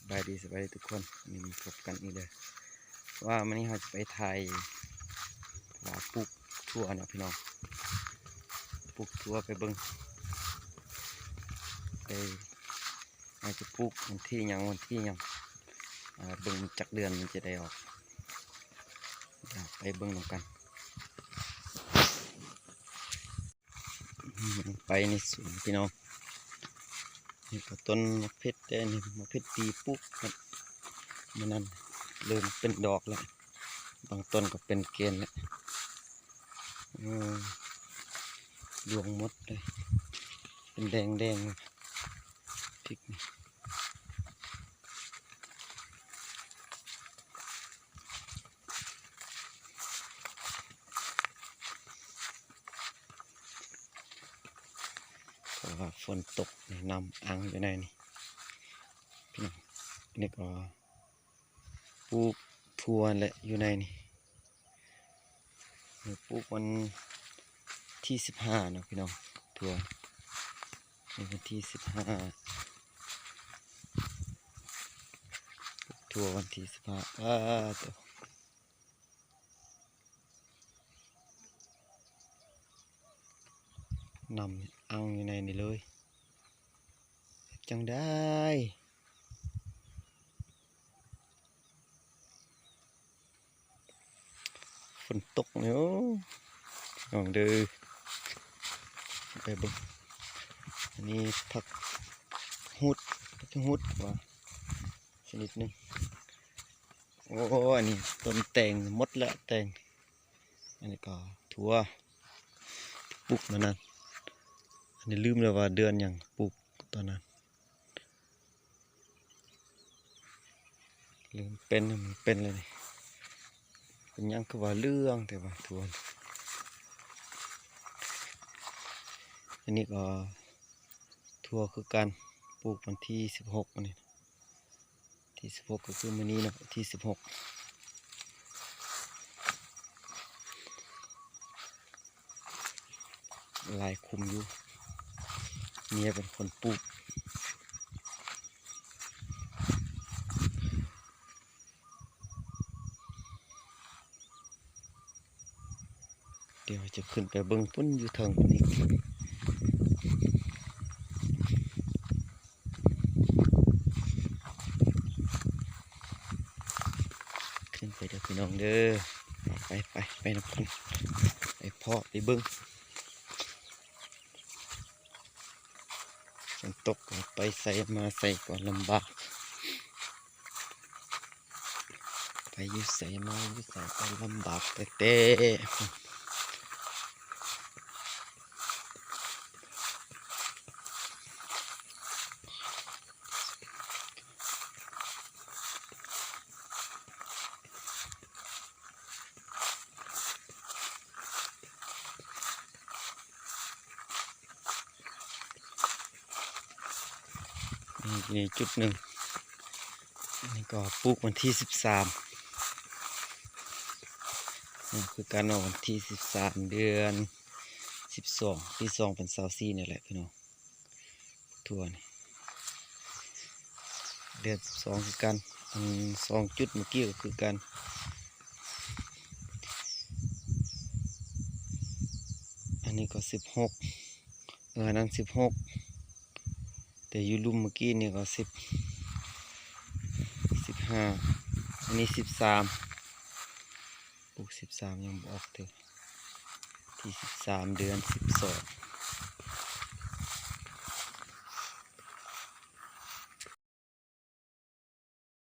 สบายดีทุกคนนี่มาพบกันอีกเลยว่าวันนี้เราจะไปถ่ายปลูกถั่วนะพี่น้องปลูกถั่วไปเบิ้งไปอาจจะปลูกวันที่ยังเบิ้งจักเดือนมันจะได้ออกไปเบิ้งนำกันไปในสวนพี่น้องนี่ก็ต้นมะเขือแต่นี่มะเขือตีปลูกครับมันนั่นเริ่มเป็นดอกแล้วบางต้นก็เป็นเกณฑ์แล้วดวงมดเลยเป็นแดงพริกนี่เพราะว่าฝนตกน้ำอังอยู่ในนี่พี่น้องนี่ก็ปลูกถั่วแหละอยู่ในนี่ปลูกวันที่15นะพี่น้องถั่ววันที่15ถั่ววันที่15ตัวนำอังอยู่ในนี่เลยจังได้ฝนตกเนาะลองดูไปเบิ่งอันนี้ผักฮูดว่าชนิดหนึ่งโอ้อันนี้ต้นแตงหมดแล้วแตงอันนี้ก็ถั่วปลูกมานั้นอันนี้ลืมเลยว่าเดือนอย่างปลูกตอนนั้นลืมเป็นเลยนี่เป็นยังคือว่าเรื่องแต่ว่าถั่วอันนี้ก็ถั่วคือการปลูกวันที่16นี่ที่16ก็คือมื้อนี้นะที่16ลายคุมอยู่เมียเป็นคนปลูกเดี๋ยวจะขึ้นไปเบิ่งพุ่นอยู่ทางนี้ขึ้นไปเด้อพี่น้องเด้อไปนำกันไปเพาะไปเบิ่งฝนตกไปใส่มาใส่ก่อนลำบากไปอยู่ใส่มาอยู่ใส่ไปลำบากแต่นี่จุดหนึ่งนี่ก็ปลูกวันที่13นี่คือการเอาวันที่13เดือน12ปี2024นี่แหละพี่น้องทั่วนี่เดือน12คือกัน2จุดเมื่อกี้ก็คือกันอันนี้ก็16นั่น16แต่ยูรุมเมื่อกี้นี่ก็15อันนี้13ปลูก13ยังบอกเถอะที่13เดือน12